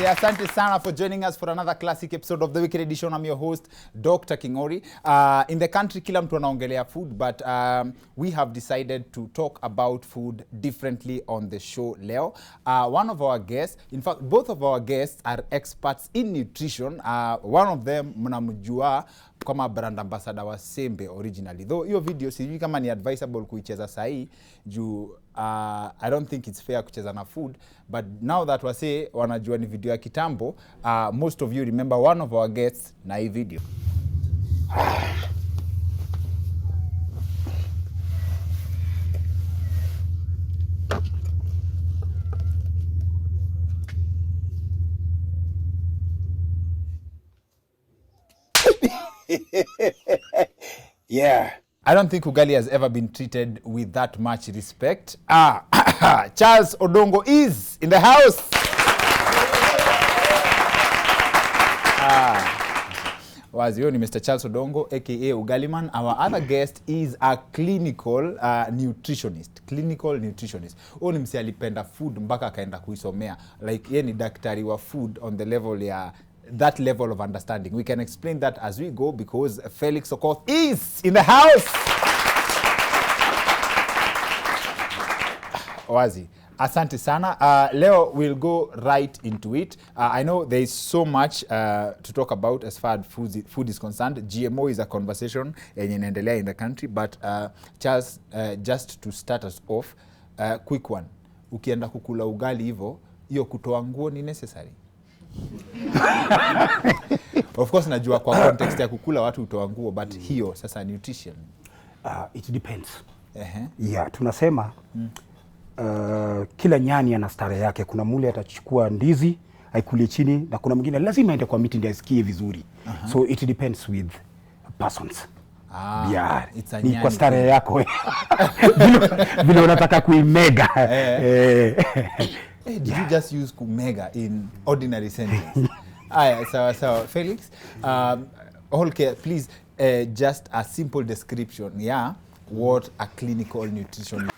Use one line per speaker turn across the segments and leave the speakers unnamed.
Asante sana for joining us for another classic episode of the Wicked Edition. I'm your host, Dr. Kingori. In the country, kila mtu anaongelea food, but we have decided to talk about food differently on the show leo. One of our guests, in fact, both of our guests are experts in nutrition. One of them, mnamjua kama brand ambassador wa Sembe originally. Though hiyo video sijui kama ni advisable kuicheza sahi juu I don't think it's fair kucheza na food, but now that wase wanajua ni video ya kitambo, most of you remember one of our guests na hii video.
Yeah.
I don't think ugali has ever been treated with that much respect. Charles Odongo is in the house. Was you Mr. Charles Odongo, aka Ugaliman. Our other guest is a clinical nutritionist. Clinical nutritionist. Ni msi alipenda food mpaka akaenda kuisomea. Like yeye ni daktari wa food on the level ya that level of understanding. We can explain that as we go because Felix Okoth is in the house. Wazi. Asante sana. Leo we'll go right into it. I know there is so much to talk about as far as food is concerned. GMO is a conversation inaendelea in the country, but Charles, just to start us off, quick one. Ukienda kukula ugali hivyo, hiyo kutoa nguo ni necessary? Of course najua kwa context ya kukula watu utoa nguo, but hiyo sasa nutrition.
It depends. Yeah, tunasema kila nyani ana starehe yake. Kuna mule atachukua ndizi aikule chini, na kuna mwingine lazima aende kwa miti ndio asikie vizuri. So it depends with persons. Yeah, ni kwa starehe yako vile unataka kuimega.
Did you just use kumega in ordinary sentence? So Felix, okay, please, just a simple description, what a clinical nutrition is.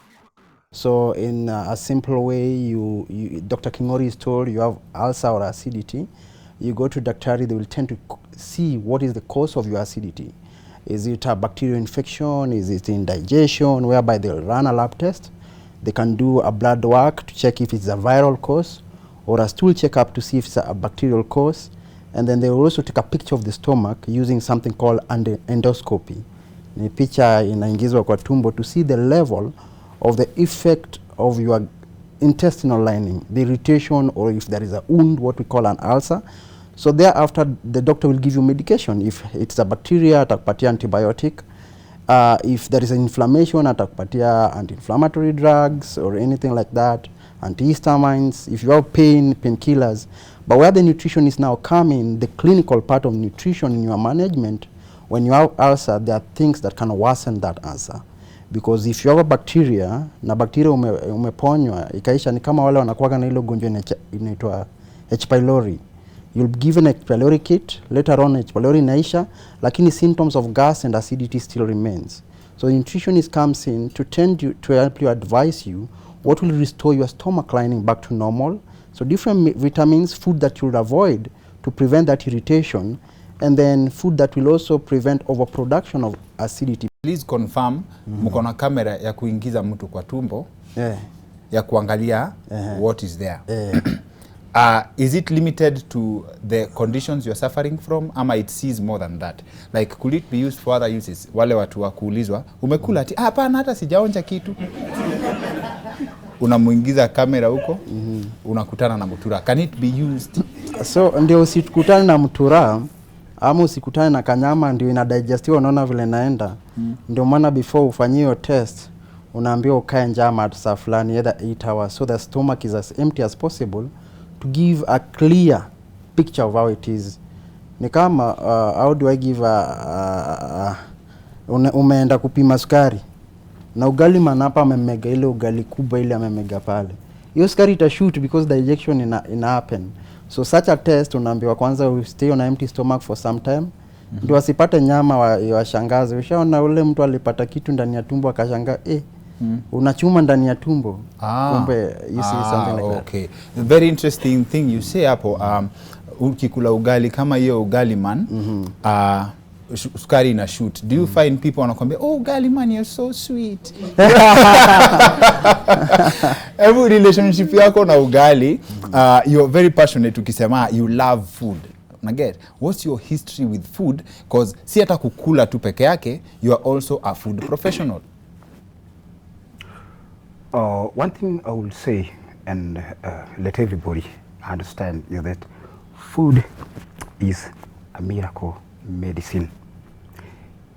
So in a simple way, you Dr. Kingori is told you have ulcer or acidity. You go to daktari, they will tend to see what is the cause of your acidity. Is it a bacterial infection? Is it indigestion? Whereby they'll run a lab test. They can do a blood work to check if it's a viral cause or a stool checkup to see if it's a bacterial cause. And then they will also take a picture of the stomach using something called endoscopy. Ni picha inaingizwa kwa tumbo to see the level of the effect of your intestinal lining, the irritation, or if there is a wound, what we call an ulcer. So thereafter, the doctor will give you medication. If it's a bacteria, atakupatia antibiotic. If there is an inflammation, atakupatia anti-inflammatory drugs or anything like that, antihistamines. If you have pain, painkillers. But where the nutrition is now coming, the clinical part of nutrition in your management, when you have ulcer, there are things that can worsen that ulcer. Because if you have a bacteria, na bacteria umeponywa, ikaisha ni kama wale wanakuwaga na hilo gonjwa inaitwa H. pylori. You'll be given a H. pylori kit, later on H. pylori inaisha, lakini symptoms of gas and acidity still remains. So nutritionist comes in to help you advise you what will restore your stomach lining back to normal. So different vitamins, food that you'll avoid to prevent that irritation, and then food that will also prevent overproduction of acidity.
Please confirm, mko na kamera ya kuingiza mtu kwa tumbo, ya kuangalia what is there. Is it limited to the conditions you're suffering from, ama it sees more than that? Like, could it be used for other uses? Wale watu wa kuulizwa, umekula ati, hapana hata sijaonja kitu. Unamuingiza kamera huko, unakutana na mutura. Can it be used?
So ndio usikutane na mutura, ama usikutane na kanyama ndio inadigestiwa, unaona vile naenda. Ndio maana before ufanyiwe test, unaambiwa ukae njaa at saa fulani, either 8 hours, so the stomach is as empty as possible to give a clear picture of how it is. Ni kama how do I give umeenda kupima sukari na ugali manapa amemega ile ugali kubwa ile amemega pale, hiyo sukari itashoot because digestion ina happen. So such a test unaambiwa kwanza we stay on an empty stomach for some time, ndio asipate nyama washangaze. Ushaona ule mtu alipata kitu ndani ya tumbo akashangaa, unachuma ndani ya tumbo. Kumbe you see something like that.
Okay. Very interesting thing you say hapo. Ukikula ugali kama hiyo ugali man, sukari ina shoot. Do you find people wanakuambia, oh ugali man, you're so sweet? Every relationship yako na ugali, you're very passionate ukisema you love food. Naget, what's your history with food? Because si hata kukula tu peke yake, you are also a food professional.
One thing I will say, and let everybody understand, is that food is a miracle medicine.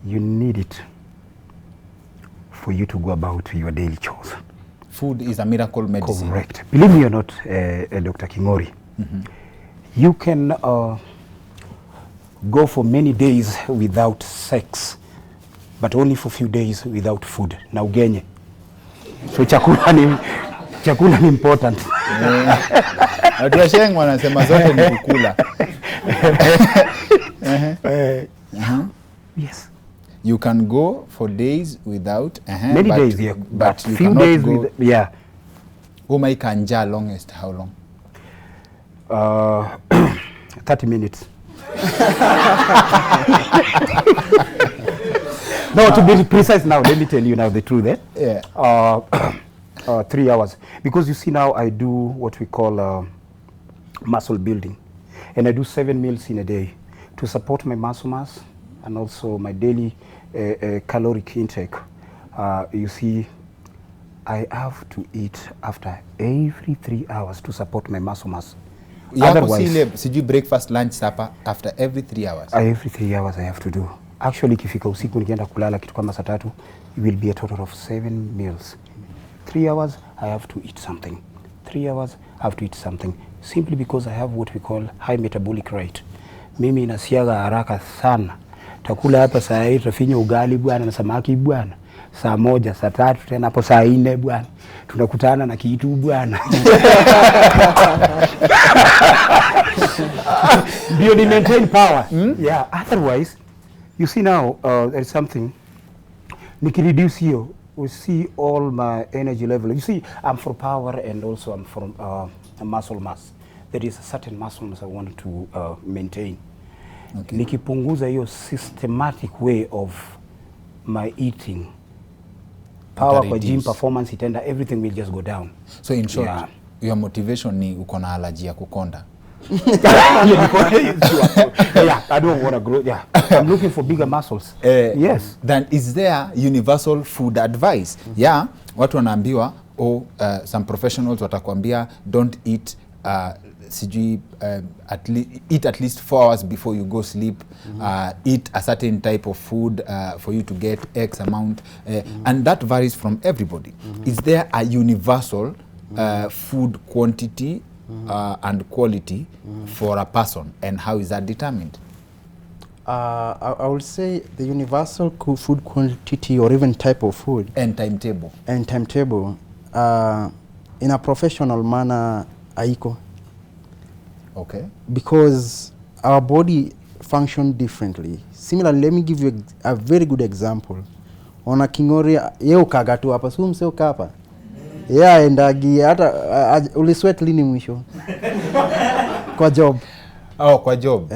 You need it for you to go about your daily chores.
Food is a miracle medicine.
Correct. Believe me or not, Dr. Kingori, you can go for many days without sex, but only for few days without food. Na ugenye. So chakula ni important.
Watu wa Sheng wanasema zote ni kukula.
Yes.
You can go for days without
many days, yeah, but
you
few days with, yeah.
Uma ikanja longest how long?
30 minutes. No, to be precise now, let me tell you now the truth.
Yeah.
3 hours. Because you see now I do what we call muscle building. And I do 7 meals in a day to support my muscle mass and also my daily caloric intake. You see, I have to eat after every 3 hours to support my muscle mass.
Otherwise, sijui breakfast, lunch, supper after every 3 hours.
Every 3 hours I have to do. Actually, ikifika usiku nikienda kulala kitu kama saa 3, it will be a total of 7 meals. 3 hours I have to eat something. 3 hours I have to eat something. Simply because I have what we call high metabolic rate. Mimi nasiaga haraka sana. Takula hapa saa 8 tafinya ugali bwana na samaki bwana. Saa 1, saa 3 tena hapo saa 4 bwana. Tunakutana na kitu bwana. Do you maintain power? Yeah, otherwise you see now there is something nikireduce here, we see all my energy level. You see, I'm for power and also I'm for muscle mass. There is a certain muscle mass I want to maintain. Okay. Nikipunguza hiyo systematic way of my eating, power kwa gym performance itenda, everything will just go down.
So in short, your motivation ni uko na allergy ya kukonda.
Yeah, I don't want to grow. Yeah, I'm looking for bigger muscles. Yes.
Then is there universal food advice? Yeah, watu wanaambiwa some professionals watakwambia don't eat eat at least 4 hours before you go sleep. Eat a certain type of food for you to get X amount, and that varies from everybody. Is there a universal food quantity and quality for a person, and how is that determined?
I would say the universal food quantity or even type of food
and timetable.
And timetable in a professional manner haiko.
Okay.
Because our body function differently. Similarly, let me give you a very good example. Ona Kingori ye ukaga tu hapa, si mse ukapa. Yeah, endagi hata ulisweat lini mwisho? Kwa job.
Oh, kwa job.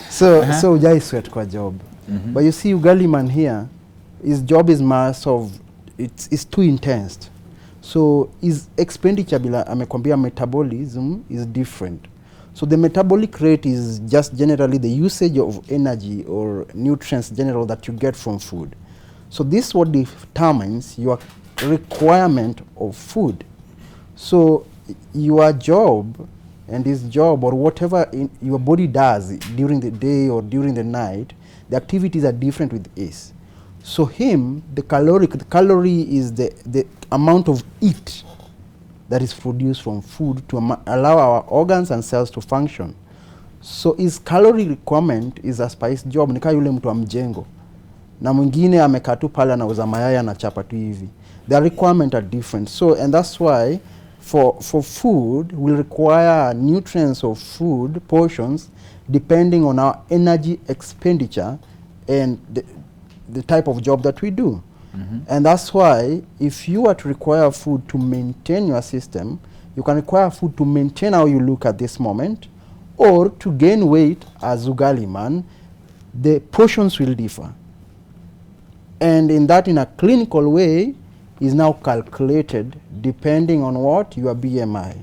So ujai sweat kwa job. But you see ugali man here, his job is it's too intense. So his expenditure bila amekwambia metabolism is different. So the metabolic rate is just generally the usage of energy or nutrients general that you get from food. So this is what determines your requirement of food. So your job and this job or whatever your body does during the day or during the night, the activities are different with this. So the calorie is the amount of heat that is produced from food to allow our organs and cells to function. So his calorie requirement is as per his job. Nika yule mtu wa mjengo na mwingine amekaa tu pale anauza mayai na chapa tu hivi. The requirements are different. So and that's why for food we require nutrients of food portions depending on our energy expenditure and the type of job that we do. And that's why if you are to require food to maintain your system, you can require food to maintain how you look at this moment, or to gain weight as ugali man. The portions will differ. And in that, in a clinical way, is now calculated depending on what? Your BMI.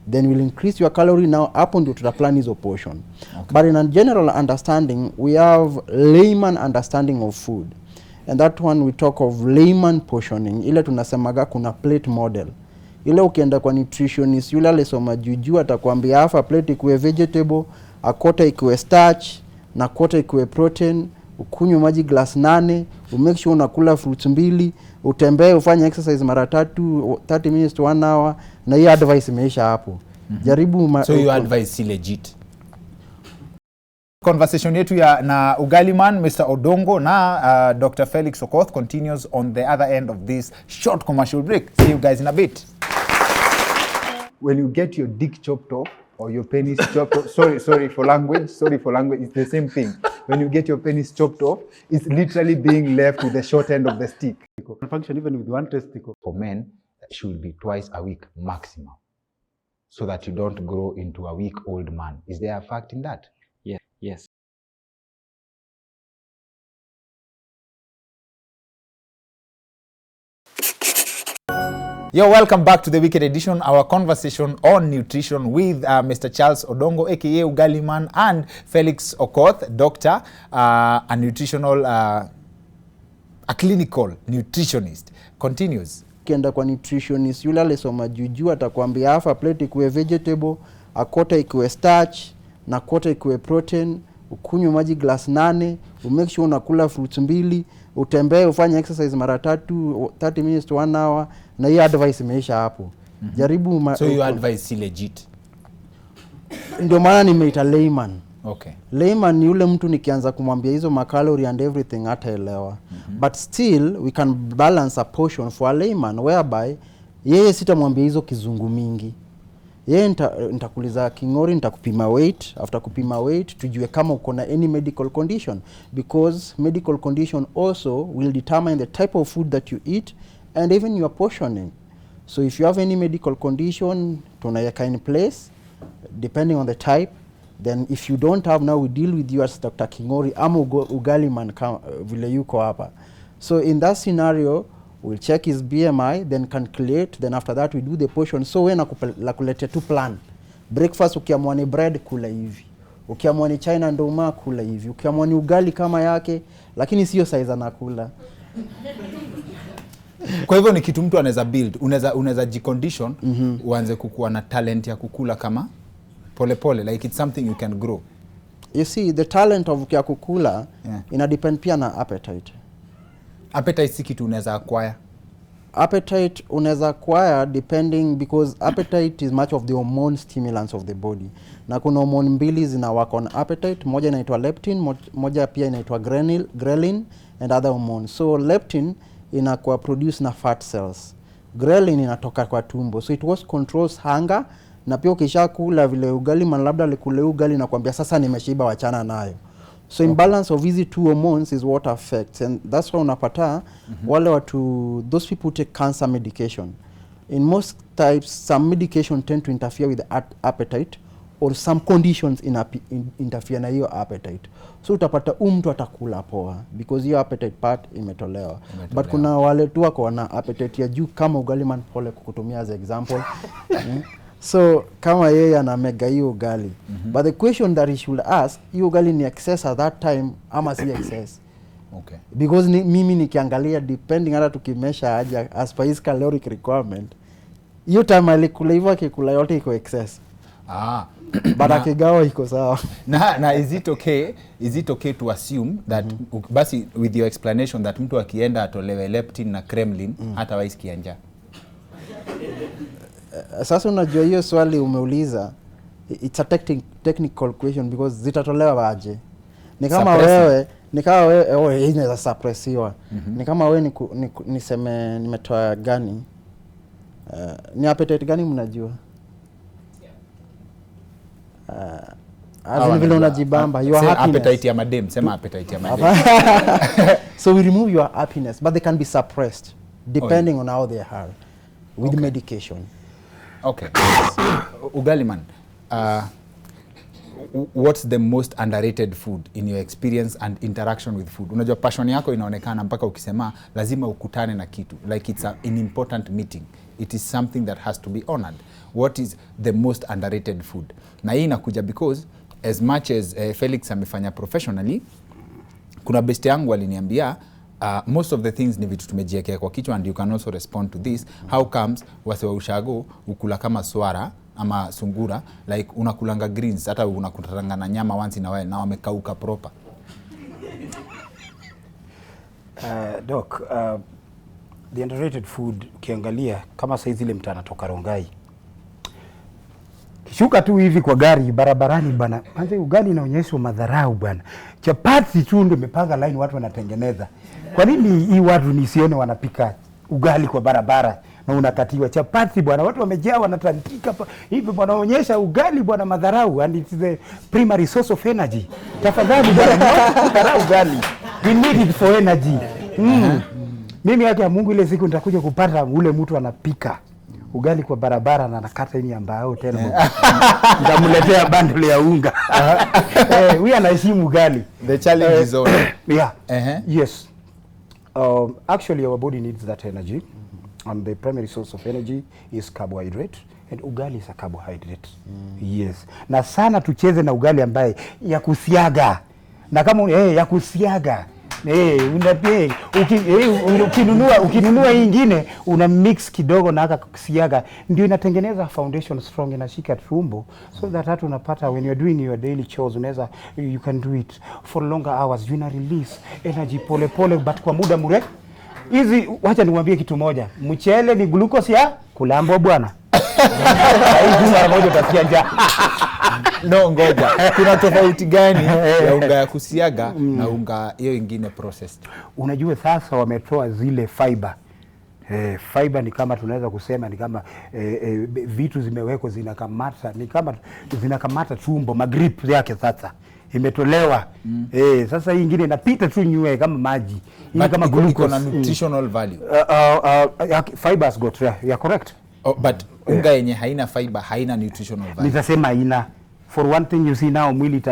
Then we'll increase your calorie now up onto the plan is a portion. Okay. But in a general understanding, we have layman understanding of food. And that one we talk of layman portioning. Ile tunasemaga kuna plate model. Ile ukienda kwa nutritionist, yule alisoma juju atakwambia half a plate ikuwe vegetable, a quarter ikuwe starch, na quarter ikuwe protein, ukunywe maji glass 8, umake sure unakula fruits 2, utembee ufanye exercise mara 30 minutes to 1 hour, na hii advice imeisha hapo. Jaribu
so your advice si legit. Conversation yetu ya na Ugali Man, Mr. Odongo, na Dr. Felix Okoth continues on the other end of this short commercial break. See you guys in a bit. When you get your dick chopped off or your penis chopped off, sorry for language, it's the same thing. When you get your penis chopped off, it's literally being left with the short end of the stick.
Function even with one testicle.
For men, should be twice a week maximum, so that you don't grow into a weak old man. Is there a fact in that?
Yes.
Yo, welcome back to the Weekend Edition, our conversation on nutrition with Mr. Charles Odongo, aka Ugali Man, and Felix Okoth, doctor, a nutritional, a clinical nutritionist. Continues.
Kienda kwa nutritionist, yule alisoma juju atakwambia half a plate ikuwe vegetable, a quarter ikuwe starch, na quarter ikuwe protein, ukunywe maji glass 8, umake sure unakula fruits 2, utembee ufanye exercise mara 30 minutes to 1 hour, na hii advice imeisha hapo. Jaribu
so your advice si legit.
Ndio maana nimeita layman.
Okay.
Layman ni yule mtu nikianza kumwambia hizo calorie and everything hataelewa. But still we can balance a portion for a layman whereby yeye sitamwambia hizo kizungu mingi. Yeye nitakuuliza Kingori, nitakupima weight, after kupima weight tujue kama uko na any medical condition, because medical condition also will determine the type of food that you eat and even your portioning. So if you have any medical condition, tunaweka in place depending on the type. Then if you don't have, now we deal with you as Dr. Kingori ama Ugali Man vile yuko hapa. So in that scenario, we'll check his BMI, then calculate, then after that we do the portion. So we nakuletea tu plan. Breakfast ukiamua ni bread kula hivi, ukiamua ni China ndoma kula hivi, ukiamua ni ugali kama yake, lakini sio size anakula.
Kwa hivyo ni kitu mtu anaweza build, unaweza jicondition, uanze kukua na talent ya kukula kama pole, like it's something you can grow.
You see, the talent of ya kukula ina depend pia na appetite.
Appetite si kitu unaweza acquire.
Appetite unaweza acquire depending, because appetite is much of the hormone stimulants of the body. Na kuna hormone mbili zina work on appetite, moja inaitwa leptin, moja pia inaitwa ghrelin and other hormones. So leptin inakuwa produce na fat cells. Ghrelin inatoka kwa tumbo. So it was controls hunger, na pia ukisha kula vile Ugali Man labda alikule ugali na kuambia sasa nimeshiba wachana nayo. So imbalance of these two hormones is what affects, and that's why unapata wale watu, those people take cancer medication. In most types, some medication tend to interfere with the appetite, or some conditions interfere na hiyo appetite. So utapata mtu atakula poa because hiyo appetite part imetolewa. But kuna wale tu wako na appetite ya juu kama Ugali Man, pole kukutumia as example. So kama yeye ana mega hiyo ugali, but the question that he should ask, hiyo ugali ni excess at that time ama si excess?
Okay.
Because mimi nikiangalia depending hata tukimesha aja as per his caloric requirement, hiyo time alikula hivyo akikula yote iko excess. But akigawa iko sawa.
Na is it okay to assume that basi with your explanation that mtu akienda atolewe leptin na kremlin hata waisikia njaa?
Sasa unajua hiyo swali umeuliza, it's a technical question because zitatolewa aje. Ni kama wewe inaweza suppressiwa. Ni kama wewe niseme nimetoa gani? Ni appetite gani mnajua? As in vile unajibamba, your happiness.
Appetite ya madem, sema appetite ya madem.
So we remove your happiness, but they can be suppressed depending on how they are with medication.
Okay. Ugali man, what's the most underrated food in your experience and interaction with food? Unajua passion yako inaonekana mpaka ukisema lazima ukutane na kitu, like it's an important meeting. It is something that has to be honored. What is the most underrated food? Na hii inakuja because as much as Felix amefanya professionally, kuna best yangu aliniambia most of the things ni vitu tumejiekea kwa kichwa, and you can also respond to this. How comes wase wa ushago ukula kama swara ama sungura, like unakulanga greens, hata unakutaranga na nyama once in a while, na wamekauka proper?
Doc, the underrated food ukiangalia kama saizi ile mtu anatoka Rongai, kishuka tu hivi kwa gari barabarani bana, anze ugali inaonyeshwa madharau bana. Chapati tu ndio imepanga line watu wanatengeneza. Kwa nini hii watu nisione wanapika ugali kwa barabara na unakatiwa chapati bwana, watu wamejaa wanatandika hivi bwana, onyesha ugali bwana, madharau, and it's the primary source of energy. Tafadhali bwana, madharau ugali, we need it for energy. Mimi haki ya Mungu ile siku nitakuja kupata ule mtu anapika ugali kwa barabara na nakata ini ambao tena nitamletea bundle ya unga. We anaheshimu ugali.
The challenge is on.
Yeah. Yes. Actually our body needs that energy, and the primary source of energy is carbohydrate, and ugali is a carbohydrate. Yes. Na sana tucheze na ugali ambaye ya kusiaga. Na kama ya kusiaga. Ukinunua hii nyingine una mix kidogo na aka kusiaga, ndio inatengeneza foundation strong, inashika tumbo, so that hata unapata when you're doing your daily chores unaweza, you can do it for longer hours, you na release energy pole pole but kwa muda mrefu. Hizi wacha niwaambie kitu moja, mchele ni glucose ya kulambwa bwana. Hizi mara moja utasikia njaa.
No, ngoja. Kuna tofauti gani ya unga ya kusiaga na unga hiyo ingine processed?
Unajua sasa wametoa zile fiber. Fiber ni kama tunaweza kusema ni kama vitu zimewekwa zinakamata, ni kama zinakamata tumbo, magrip yake sasa imetolewa. Sasa hii nyingine inapita tu nywe kama maji.
Hii kama glucose na nutritional value.
Fibers got, yeah, correct.
But unga yenye haina fiber haina nutritional value.
Nitasema haina. For one thing, you see now mwili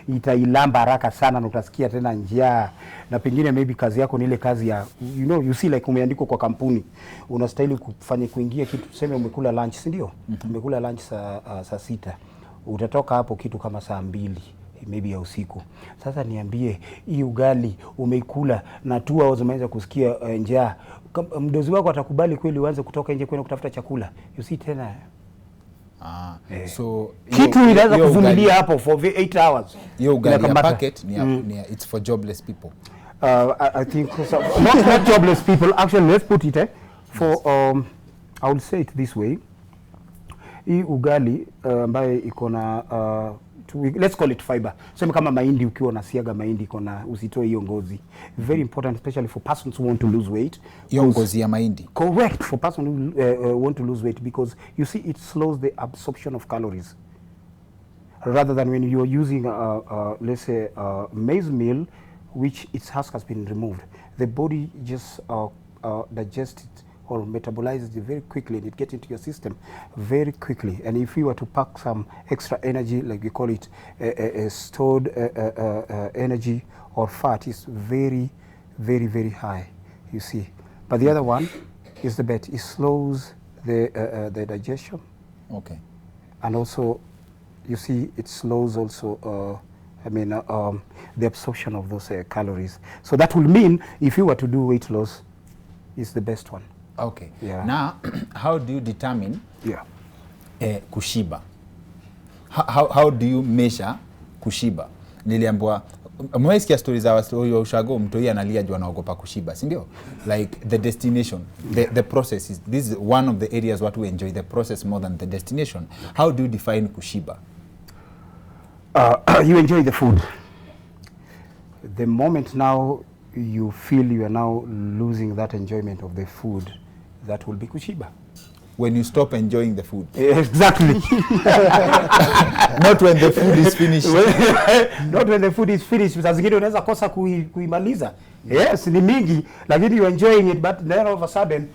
itailamba haraka sana na utasikia tena njaa, na pengine maybe kazi yako ni ile kazi ya, you know, you see like umeandikwa kwa kampuni unastahili kufanya kuingia kitu, tuseme umekula lunch, si ndio? Umekula lunch saa 6, utatoka hapo kitu kama saa 2 maybe ya usiku. Sasa niambie hii ugali umeikula na 2 hours umeanza kusikia njaa, mdozi wako atakubali kweli uanze kutoka nje kwenda kutafuta chakula? You see tena
so
kitu inaweza kuvumilia hapo for 8 hours.
Yo ugali ya packet ni it's for jobless people.
I think so, not jobless people actually. Let's put it for I will say it this way. Hii ugali ambaye iko na let's call it fiber. Sema kama mahindi, ukiwa unasiaga mahindi iko na, usitoe hiyo ngozi. Very important especially for persons who want to lose weight.
Hiyo ngozi ya mahindi.
Correct, for persons who want to lose weight, because you see it slows the absorption of calories. Rather than when you are using let's say maize meal which its husk has been removed, the body just digests it or metabolizes it very quickly, and it gets into your system very quickly. And if you were to pack some extra energy, like we call it stored energy or fat, is very, very, very high, you see. But the other one is the bet. It slows the digestion.
Okay.
And also, you see, it slows also the absorption of those calories. So that will mean if you were to do weight loss, it's the best one.
Okay.
Yeah.
Now, how do you determine kushiba? How do you measure kushiba? Niliambiwa, mwesikia stories za wastori wa ushago, mtoi analia juu anaogopa kushiba, si ndio? Like the destination, the process is, this is one of the areas what we enjoy, the process more than the destination. How do you define kushiba?
You enjoy the food. The moment now you feel you are now losing that enjoyment of the food, that will be kushiba.
when you stop enjoying the food.
Exactly.
Not when the food is finished.
Not when the food is finished. Saa zingine unaweza kosa kuimaliza. Yes, ni mingi, lakini you enjoying it, but then all of a sudden,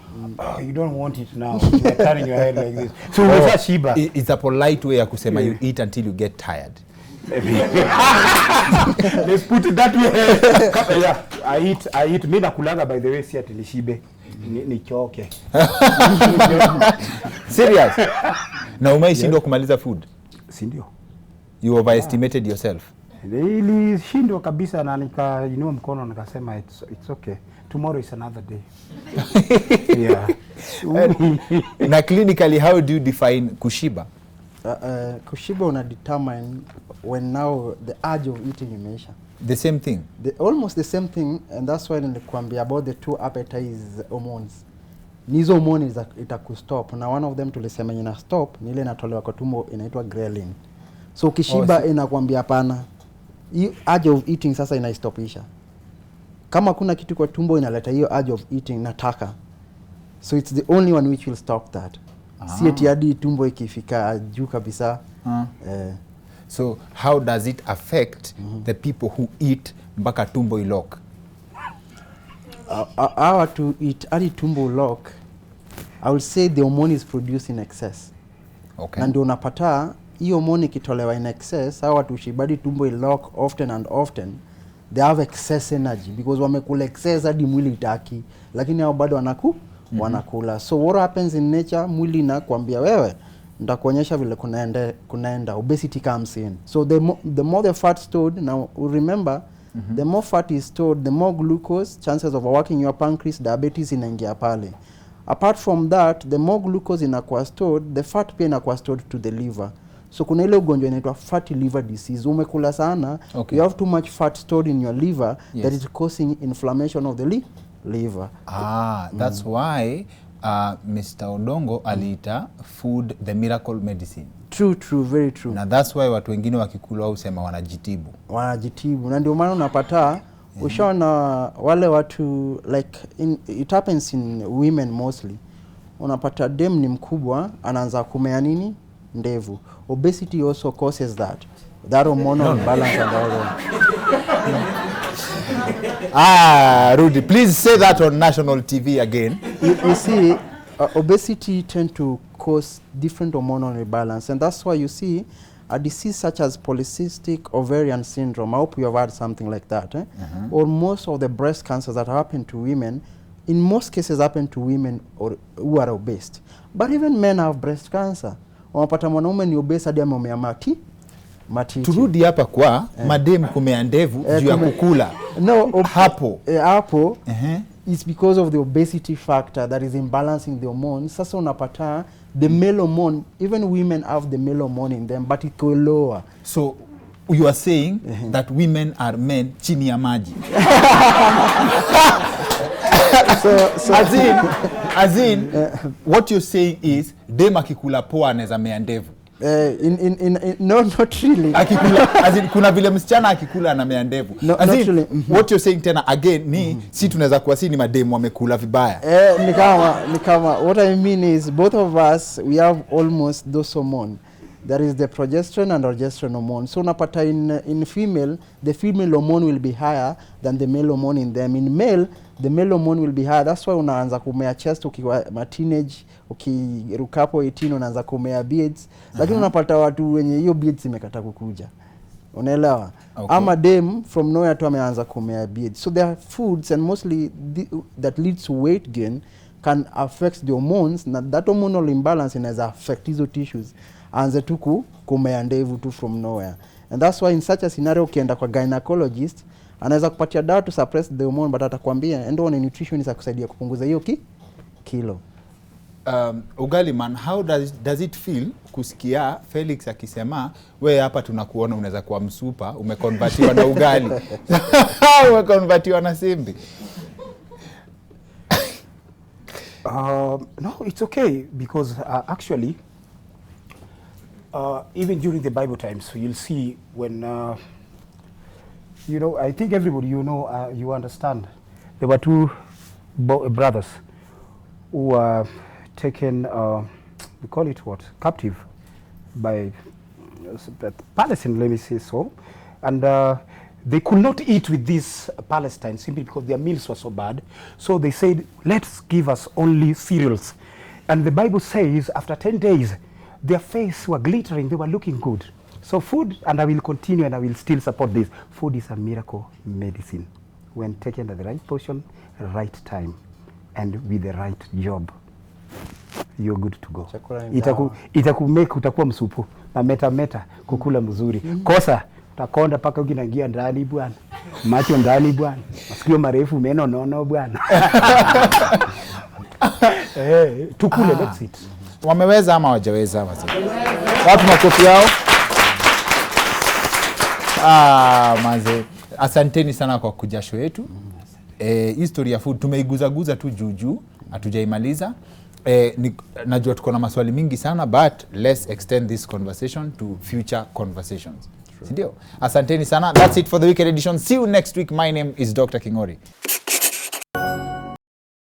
you don't want it now. You are turning your head like this. So unaweza shiba.
It's a polite way ya kusema you eat until you get tired.
Let's put it that way. Yeah, I eat. Mimi nakulanga by the way, si ati nishibe. Nichoke.
Serious? Na umeishindwa kumaliza food?
Si ndio.
You overestimated yourself.
Nilishindwa kabisa na nikainua mkono nikasema it's okay. Tomorrow is another day. Yeah.
Na clinically, how do you define kushiba?
Kushiba una determine when now the urge of eating imeisha.
The same thing?
Almost the same thing, and that's why nilikwambia about the two appetite hormones. Nizo hormone itakustop, na one of them tulisema ina stop ni ile inatolewa kwa tumbo inaitwa ghrelin. So kishiba inakwambia hapana. Hiyo urge of eating sasa inaistopisha. Kama kuna kitu kwa tumbo inaleta hiyo urge of eating nataka. So it's the only one which will stop that. Si eti hadi tumbo ikifika juu kabisa.
So how does it affect the people who eat mpaka tumbo ilok?
Our to eat hadi tumbo lock, I will say the hormone is produced in excess.
Okay.
Na ndio unapata hiyo hormone ikitolewa in excess, hawa watu shibadi tumbo lock often and often, they have excess energy because wamekula excess hadi mwili itaki, lakini hao bado wanakula. So what happens in nature, mwili inakwambia wewe nitakuonyesha vile kunaenda obesity comes in. So the more the fat stored, now remember the more fat is stored, the more glucose, chances of working your pancreas, diabetes inaingia pale. Apart from that, the more glucose inakuwa stored, the fat pia inakuwa stored to the liver. So kuna ile ugonjwa inaitwa fatty liver disease. Umekula sana, you have too much fat stored in your liver, that is causing inflammation of the liver.
That's why Mr. Odongo aliita food the miracle medicine.
True, very true.
Na that's why watu wengine wakikula usema wanajitibu.
Na ndio maana unapata ushaona wale watu like it happens in women mostly. Unapata dem ni mkubwa anaanza kumea nini? Ndevu. Obesity also causes that hormonal imbalance and all that.
Rudy, please say that on national TV again.
You see, obesity tend to cause different hormonal imbalance, and that's why you see a disease such as polycystic ovarian syndrome. I hope you have heard something like that. Or most of the breast cancers that happen to women, in most cases happen to women who are obese. But even men have breast cancer. Unapata mwanaume ni obese hadi ameumia matiti.
Turudi hapa kwa madem kumea ndevu juu ya kukula.
No,
hapo.
It's because of the obesity factor that is imbalancing the hormones. Sasa unapata the male hormone, even women have the male hormone in them, but it go lower.
So you are saying that women are men chini ya maji. So as in what you're saying is dem akikula poa anaweza mea ndevu.
No, not really.
Akikula, as in, kuna vile msichana akikula anamea ndevu.
No, not really.
What you're saying tena again ni si tunaweza kuwa si ni mademu wamekula vibaya.
Ni kama what I mean is both of us we have almost those hormones. There is the progesterone and progesterone hormone. So unapata in female, the female hormone will be higher than the male hormone in them. In male, the male hormone will be higher. That's why unaanza kumea chest ukiwa teenage, ukirukapo 18 unaanza kumea beards. Lakini unapata watu wenye hiyo beards imekata kukuja. Unaelewa?
Okay.
Ama dem from nowhere tu ameanza kumea beards. So there are foods and mostly that leads to weight gain can affect the hormones. Na that hormonal imbalance inaweza affect hizo tissues. Anze tu kumea ndevu tu from nowhere. And that's why in such a scenario ukienda kwa gynecologist anaweza kupatia dawa to suppress the hormone, but atakwambia endo on nutrition is kusaidia kupunguza hiyo kilo.
Ugali man, how does it feel kusikia Felix akisema wewe hapa tunakuona unaweza kuwa msupa, umekonvertiwa na ugali. Umekonvertiwa na simbi.
No, it's okay because actually even during the Bible times, you'll see when, I think everybody, you understand. There were two brothers who were taken, we call it what, captive by Palestine, let me say so. And they could not eat with these Palestine simply because their meals were so bad. So they said, let's give us only cereals. And the Bible says after 10 days, their faces were glittering, they were looking good. So food, and I will continue and I will still support this, food is a miracle medicine. When taken at the right portion, right time, and with the right job, you're good to go. Itakumake utakuwa msupu, meta kukula mzuri. Kosa, utakonda paka ukinangia ndani bwana. Macho ndani bwana. Masikio marefu, meno nono bwana. Tukule, that's it.
Wameweza ama hawajaweza wazee? Watu makofi yao. Manze, asanteni sana kwa kuja show yetu. History ya food tumeiguza tu juu, hatujaimaliza. Najua tuko na maswali mingi sana, but let's extend this conversation to future conversations. Sindio? Asanteni sana. That's it for the weekend edition. See you next week. My name is Dr. Kingori.